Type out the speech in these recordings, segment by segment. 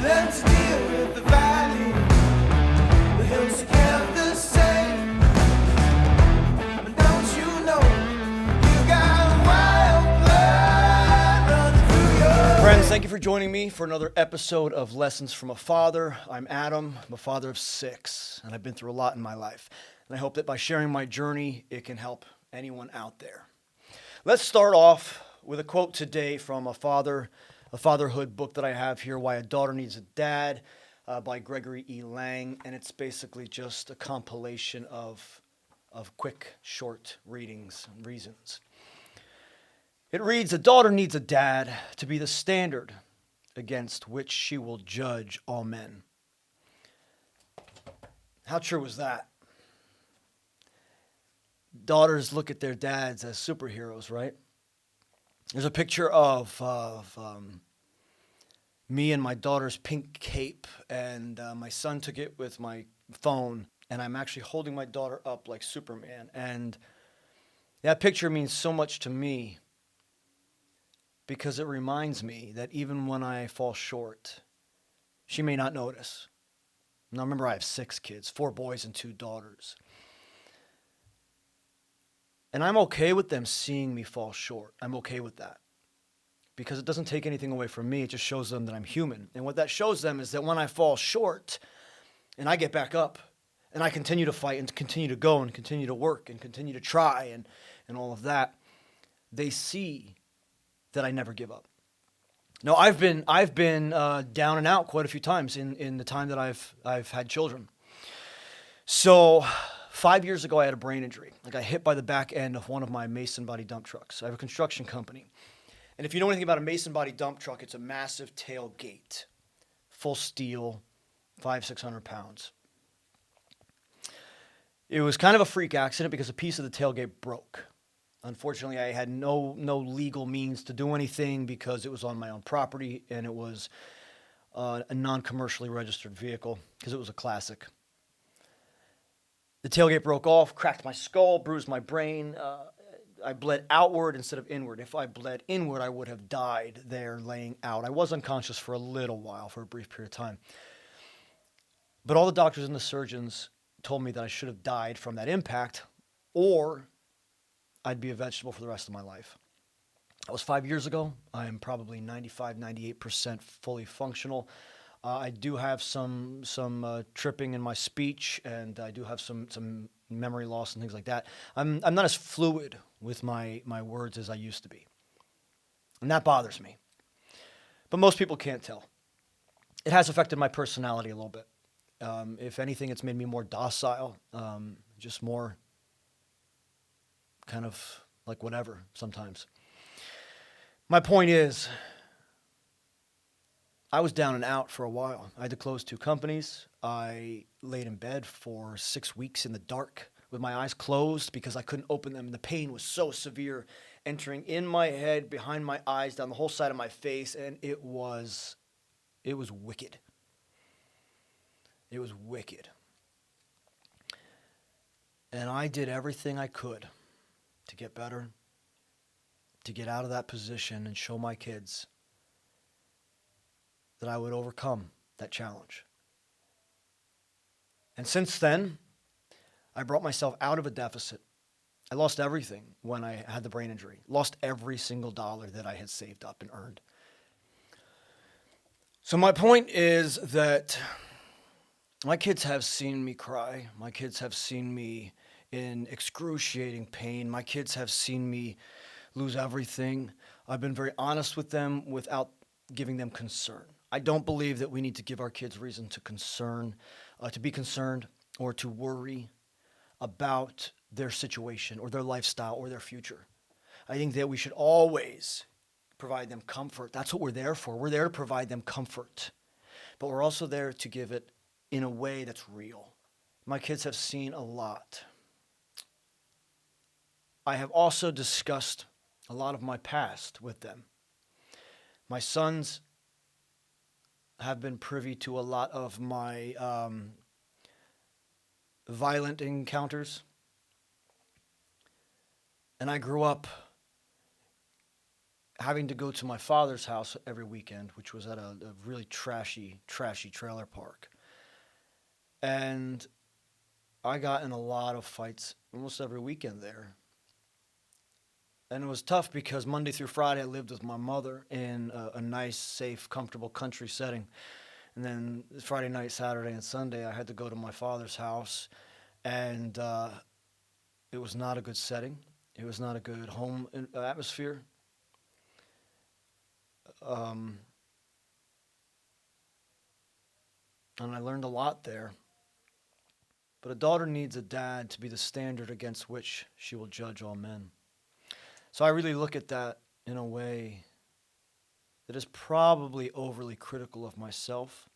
Learn to deal with the valley. The hills are kept the same. But don't you know you got wild blood running through your Friends, thank you for joining me for another episode of Lessons from a Father. I'm Adam. I'm a father of 6, and I've been through a lot in my life. And I hope that by sharing my journey, it can help anyone out there. Let's start off with a quote today from a fatherhood book that I have here, Why a Daughter Needs a Dad, by Gregory E. Lang. And it's basically just a compilation of quick, short readings and reasons. It reads, a daughter needs a dad to be the standard against which she will judge all men. How true was that? Daughters look at their dads as superheroes, right? There's a picture of me and my daughter's pink cape, and my son took it with my phone, and I'm actually holding my daughter up like Superman. And that picture means so much to me because it reminds me that even when I fall short, she may not notice. Now remember, I have 6 kids, 4 boys and 2 daughters. And I'm okay with them seeing me fall short. I'm okay with that. Because it doesn't take anything away from me. It just shows them that I'm human. And what that shows them is that when I fall short and I get back up and I continue to fight and continue to go and continue to work and continue to try and all of that, they see that I never give up. No, I've been down and out quite a few times in the time that I've had children. So 5 years ago, I had a brain injury. I got hit by the back end of one of my Mason body dump trucks. I have a construction company. And if you know anything about a Mason body dump truck, it's a massive tailgate, full steel, 500-600 pounds. It was kind of a freak accident because a piece of the tailgate broke. Unfortunately, I had no legal means to do anything because it was on my own property and it was a non-commercially registered vehicle because it was a classic. The tailgate broke off, cracked my skull, bruised my brain. I bled outward instead of inward. If I bled inward, I would have died there laying out. I was unconscious for a little while, for a brief period of time. But all the doctors and the surgeons told me that I should have died from that impact or I'd be a vegetable for the rest of my life. That was 5 years ago. I am probably 95-98% fully functional. I do have some tripping in my speech, and I do have some memory loss and things like that. I'm not as fluid with my words as I used to be, and that bothers me. But most people can't tell. It has affected my personality a little bit. If anything, it's made me more docile, just more kind of like whatever sometimes. My point is, I was down and out for a while. I had to close 2 companies. I laid in bed for 6 weeks in the dark with my eyes closed because I couldn't open them. The pain was so severe, entering in my head, behind my eyes, down the whole side of my face, and it was wicked. It was wicked. And I did everything I could to get better, to get out of that position and show my kids that I would overcome that challenge. And since then, I brought myself out of a deficit. I lost everything when I had the brain injury. Lost every single dollar that I had saved up and earned. So my point is that my kids have seen me cry. My kids have seen me in excruciating pain. My kids have seen me lose everything. I've been very honest with them without giving them concern. I don't believe that we need to give our kids reason to be concerned or to worry about their situation or their lifestyle or their future. I think that we should always provide them comfort. That's what we're there for. We're there to provide them comfort. But we're also there to give it in a way that's real. My kids have seen a lot. I have also discussed a lot of my past with them. My sons have been privy to a lot of my violent encounters. And I grew up having to go to my father's house every weekend, which was at a really trashy trailer park. And I got in a lot of fights almost every weekend there. And it was tough because Monday through Friday I lived with my mother in a nice, safe, comfortable country setting. And then Friday night, Saturday, and Sunday I had to go to my father's house. And it was not a good setting. It was not a good home atmosphere. Um, and I learned a lot there. But a daughter needs a dad to be the standard against which she will judge all men. So I really look at that in a way that is probably overly critical of myself,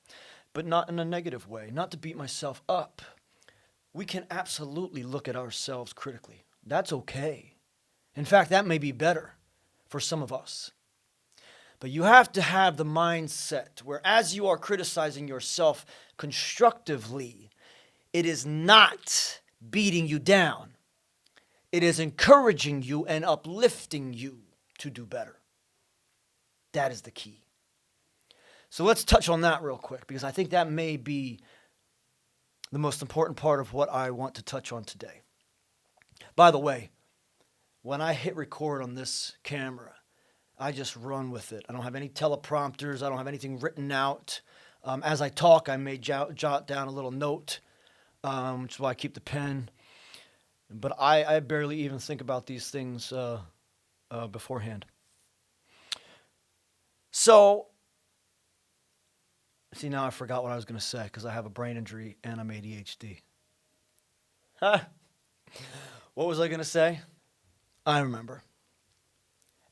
but not in a negative way, not to beat myself up. We can absolutely look at ourselves critically. That's okay. In fact, that may be better for some of us. But you have to have the mindset where as you are criticizing yourself constructively, it is not beating you down. It is encouraging you and uplifting you to do better. That is the key. So let's touch on that real quick because I think that may be the most important part of what I want to touch on today. By the way, when I hit record on this camera, I just run with it. I don't have any teleprompters. I don't have anything written out. As I talk, I may jot down a little note, which is why I keep the pen. But I barely even think about these things beforehand. So, see, now I forgot what I was going to say because I have a brain injury and I'm ADHD. Huh? What was I going to say? I remember.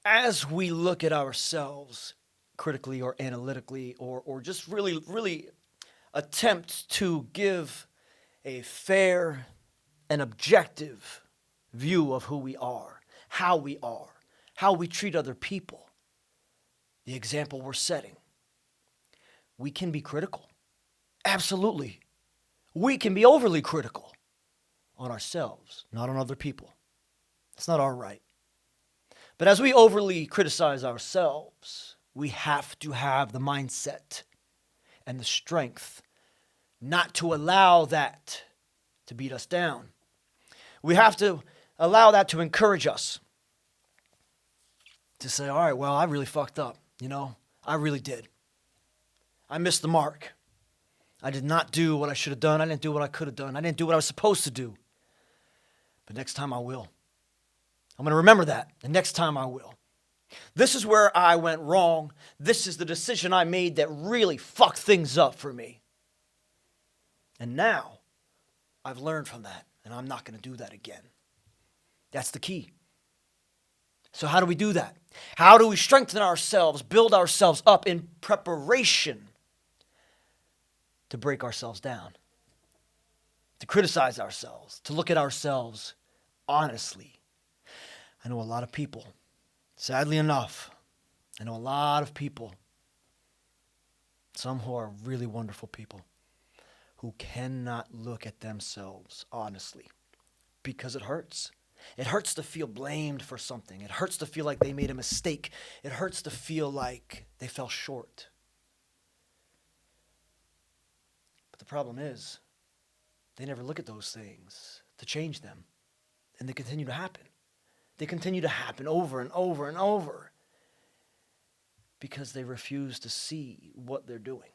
As we look at ourselves critically or analytically or just really attempt to give a fair and objective view of who we are, how we treat other people, the example we're setting. We can be critical. Absolutely. We can be overly critical on ourselves, not on other people. It's not our right. But as we overly criticize ourselves, we have to have the mindset and the strength not to allow that to beat us down. We have to allow that to encourage us. To say, all right, well, I really fucked up. I really did. I missed the mark. I did not do what I should have done. I didn't do what I could have done. I didn't do what I was supposed to do. But next time I will. I'm going to remember that. And next time I will. This is where I went wrong. This is the decision I made that really fucked things up for me. And now I've learned from that. And I'm not going to do that again. That's the key. So how do we do that? How do we strengthen ourselves, build ourselves up in preparation to break ourselves down, to criticize ourselves, to look at ourselves honestly? I know a lot of people, sadly enough, I know a lot of people, some who are really wonderful people, who cannot look at themselves honestly because it hurts. It hurts to feel blamed for something. It hurts to feel like they made a mistake. It hurts to feel like they fell short. But the problem is, they never look at those things to change them. And they continue to happen. They continue to happen over and over and over because they refuse to see what they're doing.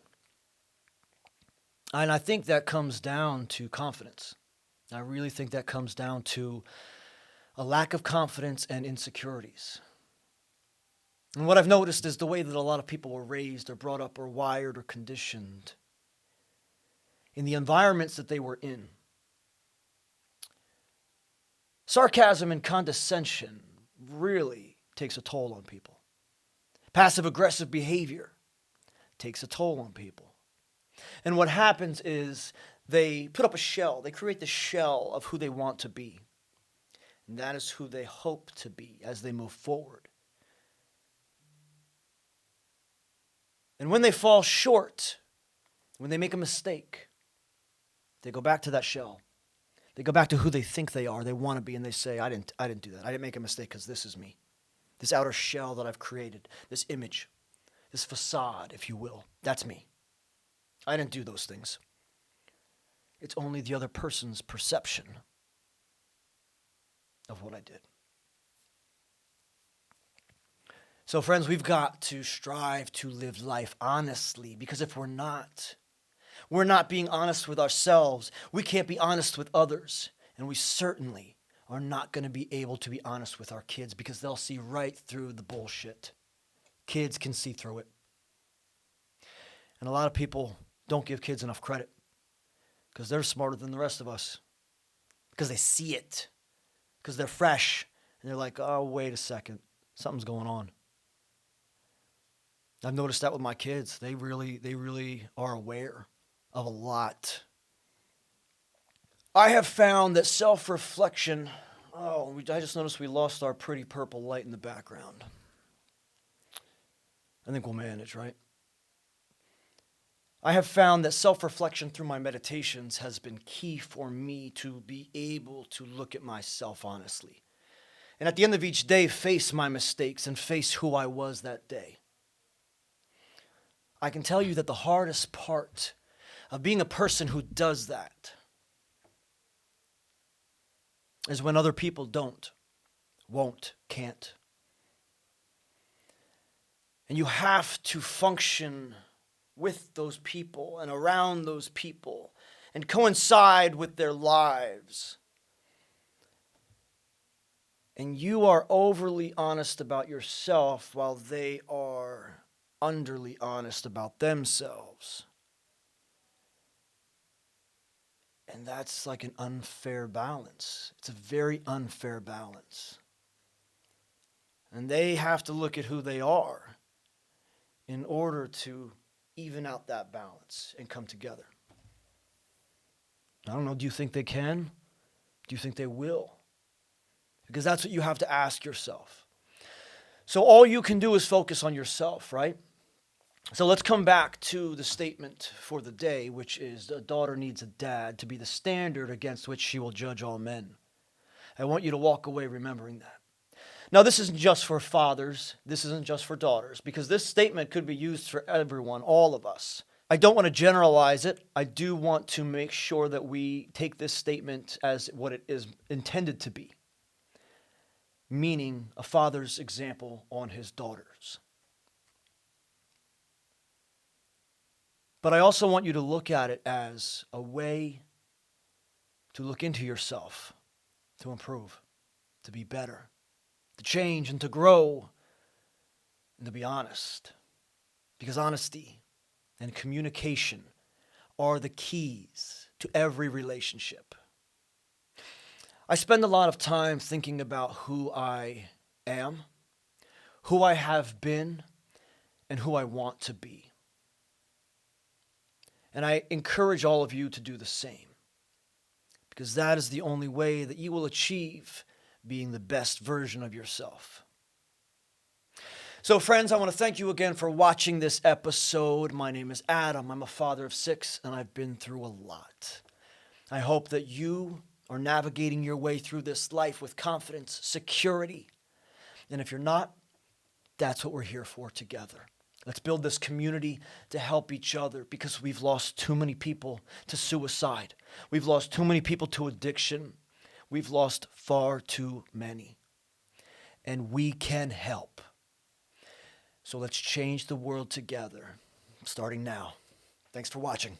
And I think that comes down to confidence. I really think that comes down to a lack of confidence and insecurities. And what I've noticed is the way that a lot of people were raised or brought up or wired or conditioned in the environments that they were in. Sarcasm and condescension really takes a toll on people. Passive-aggressive behavior takes a toll on people. And what happens is they put up a shell. They create the shell of who they want to be. And that is who they hope to be as they move forward. And when they fall short, when they make a mistake, they go back to that shell. They go back to who they think they are, they want to be, and they say, I didn't do that. I didn't make a mistake because this is me. this outer shell that I've created, this image, this facade, if you will. That's me. I didn't do those things. It's only the other person's perception of what I did. So friends, we've got to strive to live life honestly, because if we're not being honest with ourselves, we can't be honest with others, and we certainly are not going to be able to be honest with our kids, because they'll see right through the bullshit. Kids can see through it. And a lot of people don't give kids enough credit because they're smarter than the rest of us, because they see it, because they're fresh, and they're like, oh, wait a second, something's going on. I've noticed that with my kids. They really are aware of a lot. I have found that self-reflection, I just noticed we lost our pretty purple light in the background. I think we'll manage, right? I have found that self-reflection through my meditations has been key for me to be able to look at myself honestly. And at the end of each day, face my mistakes and face who I was that day. I can tell you that the hardest part of being a person who does that is when other people don't, won't, can't. And you have to function with those people and around those people and coincide with their lives. And you are overly honest about yourself while they are underly honest about themselves. And that's like an unfair balance. It's a very unfair balance. And they have to look at who they are in order to even out that balance and come together. I don't know, do you think they can? Do you think they will? Because that's what you have to ask yourself. So all you can do is focus on yourself, right? So let's come back to the statement for the day, which is a daughter needs a dad to be the standard against which she will judge all men. I want you to walk away remembering that. Now, this isn't just for fathers. This isn't just for daughters, because this statement could be used for everyone, all of us. I don't want to generalize it. I do want to make sure that we take this statement as what it is intended to be, meaning a father's example on his daughters. But I also want you to look at it as a way to look into yourself, to improve, to be better, to change and to grow, and to be honest. Because honesty and communication are the keys to every relationship. I spend a lot of time thinking about who I am, who I have been, and who I want to be. And I encourage all of you to do the same, because that is the only way that you will achieve being the best version of yourself. So friends, I want to thank you again for watching this episode. My name is Adam. I'm a father of 6, and I've been through a lot. I hope that you are navigating your way through this life with confidence, security. And if you're not, that's what we're here for together. Let's build this community to help each other, because we've lost too many people to suicide. We've lost too many people to addiction. We've lost far too many. And we can help. So let's change the world together, starting now. Thanks for watching.